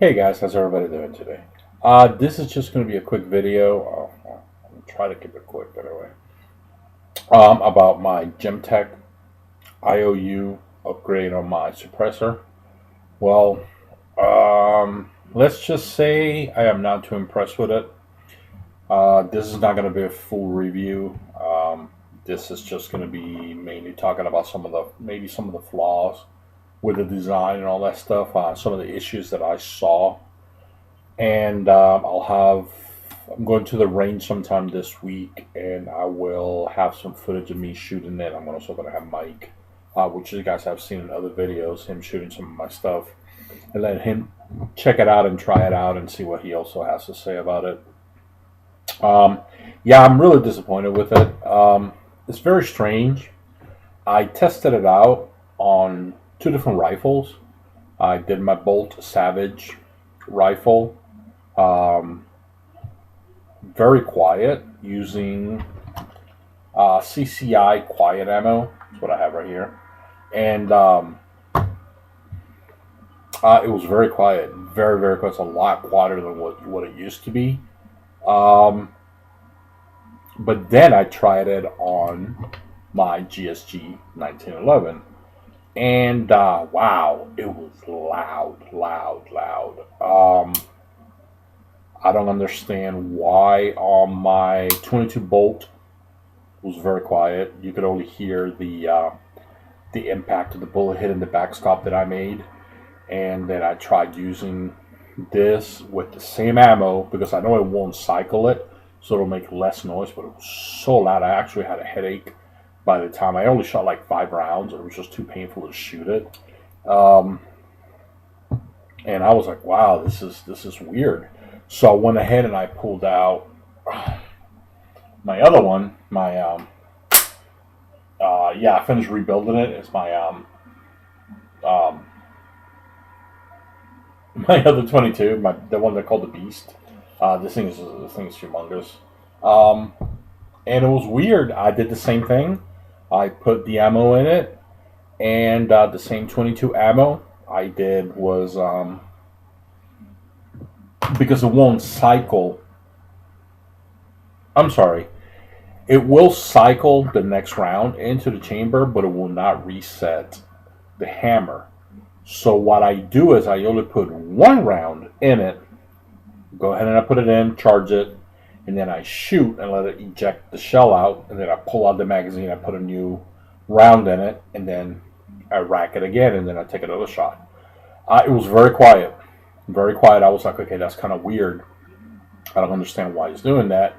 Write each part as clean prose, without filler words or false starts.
Hey guys, how's everybody doing today? This is just going to be a quick video. I'll try to keep it quick anyway. About my Gemtech IOU upgrade on my suppressor. Well, let's just say I am not too impressed with it. This is not going to be a full review. This is just going to be mainly talking about maybe some of the flaws with the design and all that stuff. Some of the issues that I saw, and I'm going to the range sometime this week, and I will have some footage of me shooting it. I'm also going to have Mike, which you guys have seen in other videos, him shooting some of my stuff, and let him check it out and try it out and see what he also has to say about it. Yeah, I'm really disappointed with it. It's very strange. I tested it out on two different rifles. I did my Bolt Savage rifle, um, very quiet, using CCI quiet ammo. That's what I have right here, and it was very quiet, very quiet. It's a lot quieter than what it used to be. Um, but then I tried it on my GSG 1911, and wow, it was loud. I don't understand why on my 22 bolt it was very quiet. You could only hear the impact of the bullet hitting the backstop that I made, and then I tried using this with the same ammo because I know it won't cycle it, so it'll make less noise. But it was so loud, I actually had a headache by the time I only shot like 5 rounds. It was just too painful to shoot it. Um, and I was like, "Wow, this is weird." So I went ahead and I pulled out my other one. I finished rebuilding it. It's um, my other 22, the one they called the Beast. This thing is humongous. Um, and it was weird. I did the same thing. I put the ammo in it, and the same 22 ammo I did was because it won't cycle. I'm sorry. It will cycle the next round into the chamber, but it will not reset the hammer. So what I do is I only put 1 round in it, go ahead and I put it in, charge it, and then I shoot and let it eject the shell out, and then I pull out the magazine, I put a new round in it, and then I rack it again, and then I take another shot. It was very quiet. Very quiet. I was like, okay, that's kind of weird. I don't understand why he's doing that.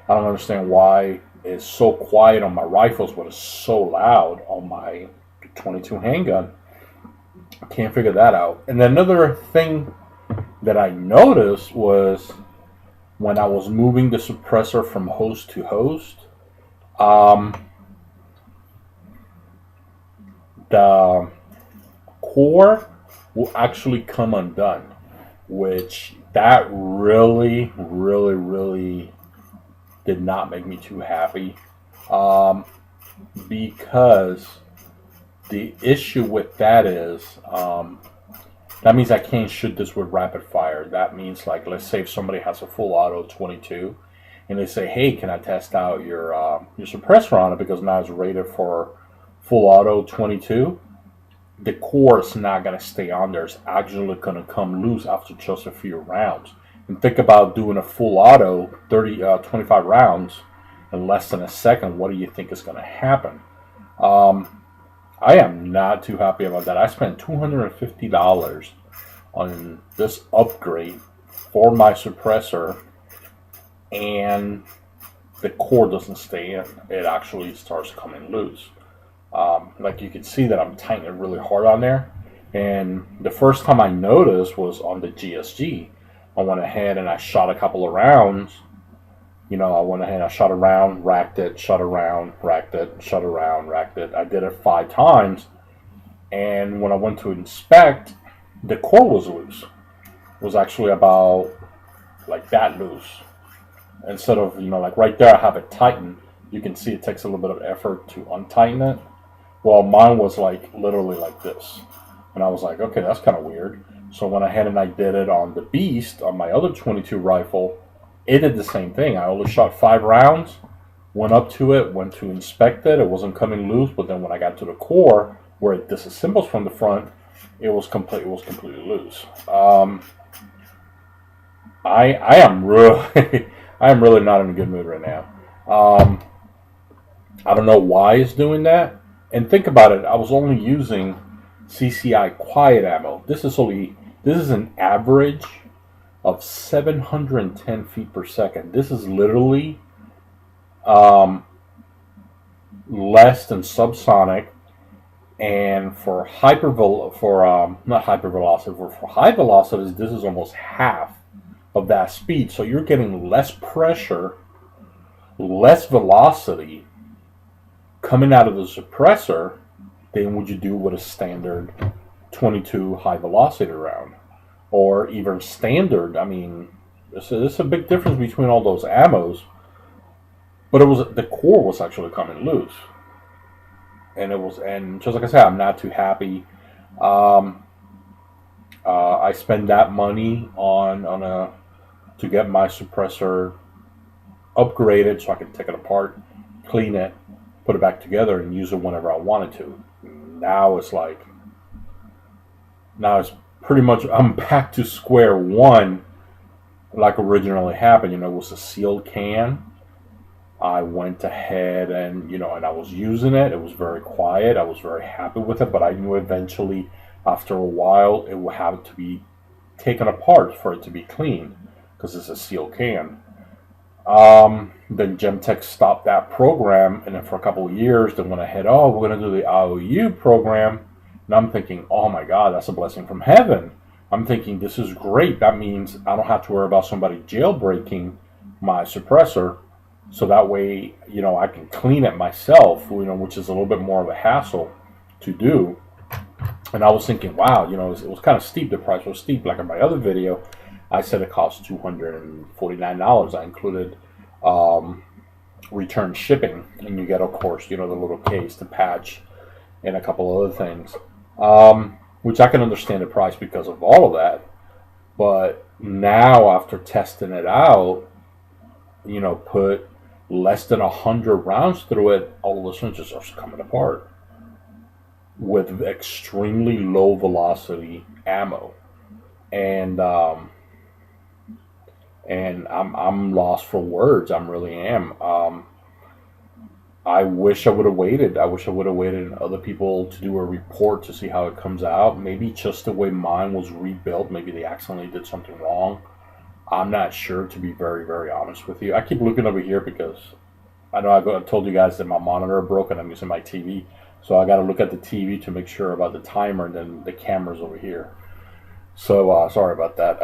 I don't understand why it's so quiet on my rifles, but it's so loud on my 22 handgun. I can't figure that out. And then another thing that I noticed was when I was moving the suppressor from host to host, um, the core will actually come undone, which that really did not make me too happy, um, because the issue with that is, that means I can't shoot this with rapid fire. That means, like, let's say if somebody has a full auto 22 and they say, hey, can I test out your suppressor on it because now it's rated for full auto 22, the core is not going to stay on there. It's actually going to come loose after just a few rounds. And think about doing a full auto 25 rounds in less than a second. What do you think is going to happen? I am not too happy about that. I spent $250 on this upgrade for my suppressor, and the core doesn't stay in. It actually starts coming loose. Like you can see that I'm tightening really hard on there. And the first time I noticed was on the GSG. I went ahead and I shot a couple of rounds. I went ahead and I shot a round, racked it, shot a round, racked it, shot a round, racked it. I did it 5 times. And when I went to inspect, the core was loose. It was actually about like that loose. Instead of, like right there, I have it tightened. You can see it takes a little bit of effort to untighten it. Well, mine was like literally like this. And I was like, okay, that's kind of weird. So when I went ahead and I did it on the Beast, on my other 22 rifle, it did the same thing. I only shot 5 rounds, went up to it, went to inspect it. It wasn't coming loose, but then when I got to the core, where it disassembles from the front, it was completely loose. I am really I am really not in a good mood right now. I don't know why it's doing that. And think about it. I was only using CCI quiet ammo. This is an average of 710 feet per second. This is literally less than subsonic. And for not hypervelocity, for high velocities, this is almost half of that speed. So you're getting less pressure, less velocity coming out of the suppressor than would you do with a standard 22 high velocity round, or even standard. I mean, there's a big difference between all those ammos. But the core was actually coming loose, and just like I said, I'm not too happy. I spend that money to get my suppressor upgraded so I can take it apart, clean it, put it back together, and use it whenever I wanted to. Now it's pretty much I'm back to square one, like originally happened. It was a sealed can. I went ahead and I was using it. It was very quiet. I was very happy with it, but I knew eventually, after a while, it would have to be taken apart for it to be cleaned, because it's a sealed can. Then Gemtech stopped that program, and then for a couple of years, they went ahead, oh, we're going to do the IOU program. And I'm thinking, oh my God, that's a blessing from heaven. I'm thinking, this is great. That means I don't have to worry about somebody jailbreaking my suppressor. So that way, I can clean it myself, which is a little bit more of a hassle to do. And I was thinking, wow, it was kind of steep. The price was steep. Like in my other video, I said it cost $249. I included return shipping, and you get, of course, the little case, the patch, and a couple other things, which I can understand the price because of all of that. But now, after testing it out, put less than 100 rounds through it, all of a sudden just starts coming apart with extremely low velocity ammo, and I'm lost for words. I really am. I wish I would have waited. I wish I would have waited and other people to do a report to see how it comes out. Maybe just the way mine was rebuilt. Maybe they accidentally did something wrong. I'm not sure, to be very, very honest with you. I keep looking over here because I know I told you guys that my monitor broke and I'm using my TV. So I got to look at the TV to make sure about the timer, and then the camera's over here. So sorry about that.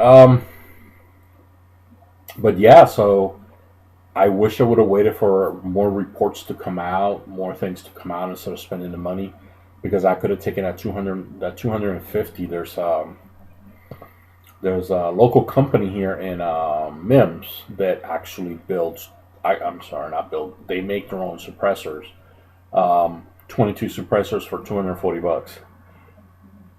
But yeah, so I wish I would have waited for more reports to come out, more things to come out instead of spending the money, because I could have taken that 250. There's a local company here in Mims that actually builds. I'm sorry, not build. They make their own suppressors. 22 suppressors for $240,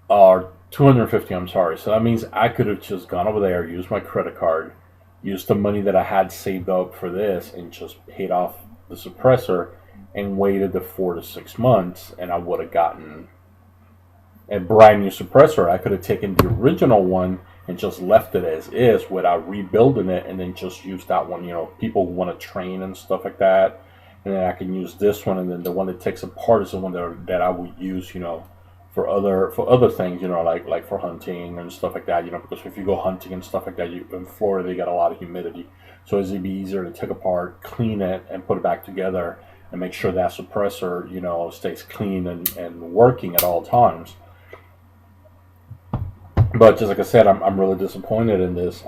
or 250. I'm sorry. So that means I could have just gone over there, used my credit card, used the money that I had saved up for this, and just paid off the suppressor, and waited the 4 to 6 months, and I would have gotten a brand new suppressor. I could have taken the original one and just left it as is without rebuilding it, and then just use that one. People want to train and stuff like that, and then I can use this one, and then the one that takes apart is the one that I would use, for other things, like for hunting and stuff like that. Because if you go hunting and stuff like that, in Florida they got a lot of humidity, so it'd be easier to take apart, clean it, and put it back together, and make sure that suppressor, stays clean and working at all times. But just like I said, I'm really disappointed in this.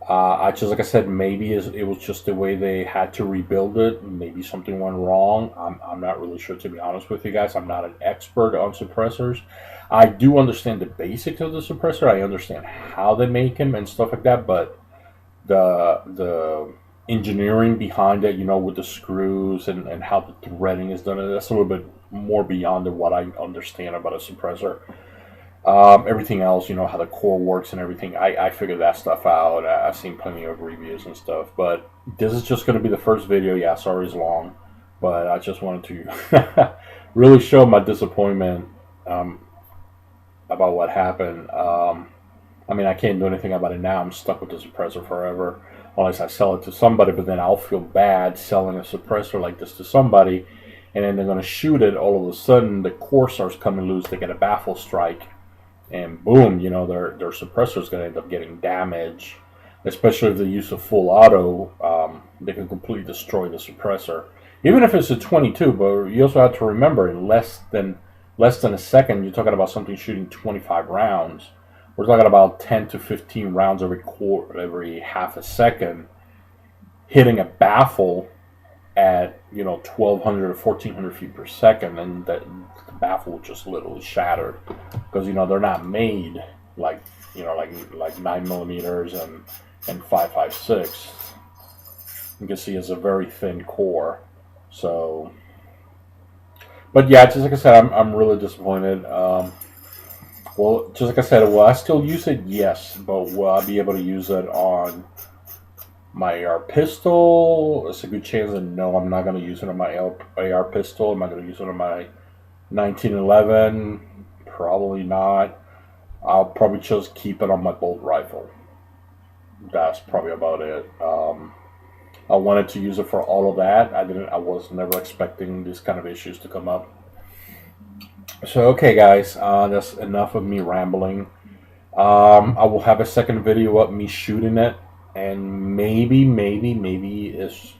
Like I said, maybe it was just the way they had to rebuild it. Maybe something went wrong. I'm not really sure, to be honest with you guys. I'm not an expert on suppressors. I do understand the basics of the suppressor. I understand how they make them and stuff like that. But the engineering behind it, with the screws and how the threading is done, that's a little bit more beyond what I understand about a suppressor. Everything else, you know, how the core works and everything, I figured that stuff out. I've seen plenty of reviews and stuff, but this is just going to be the first video. Yeah, sorry it's long, but I just wanted to really show my disappointment about what happened. I mean, I can't do anything about it now. I'm stuck with the suppressor forever, unless I sell it to somebody, but then I'll feel bad selling a suppressor like this to somebody, and then they're going to shoot it. All of a sudden, the core starts coming loose. They get a baffle strike. And boom, you know, their suppressor is going to end up getting damaged, especially if they use a full auto. They can completely destroy the suppressor, even if it's a 22. But you also have to remember, in less than a second, you're talking about something shooting 25 rounds. We're talking about 10 to 15 rounds every half a second, hitting a baffle at, you know, 1,200 or 1,400 feet per second, and the baffle just literally shattered, because, you know, they're not made like, you know, like 9mm and 5.56. You can see it's a very thin core. So, but yeah, just like I said, I'm really disappointed. Well, just like I said, will I still use it? Yes, but will I be able to use it on my AR pistol? It's a good chance that no, I'm not going to use it on my AR pistol. Am I going to use it on my 1911? Probably not. I'll probably just keep it on my bolt rifle. That's probably about it. I wanted to use it for all of that. I was never expecting these kind of issues to come up. So okay, guys, that's enough of me rambling. I will have a second video of me shooting it, and maybe it's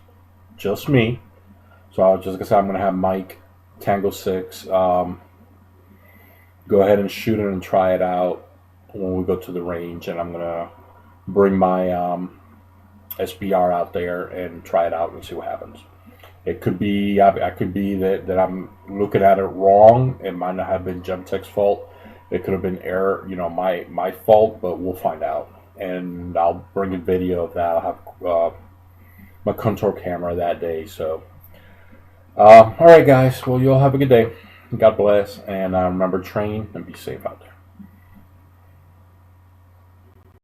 just me. So just like I said, I'm gonna have Mike Tango 6 go ahead and shoot it and try it out when we go to the range, and I'm gonna bring my SBR out there and try it out and see what happens. It could be, I could be that I'm looking at it wrong. It might not have been Gemtech's fault. It could have been error, you know, my fault, but we'll find out. And I'll bring a video of that. I'll have my contour camera that day. So, all right, guys. Well, you all have a good day. God bless, and remember, train and be safe out there.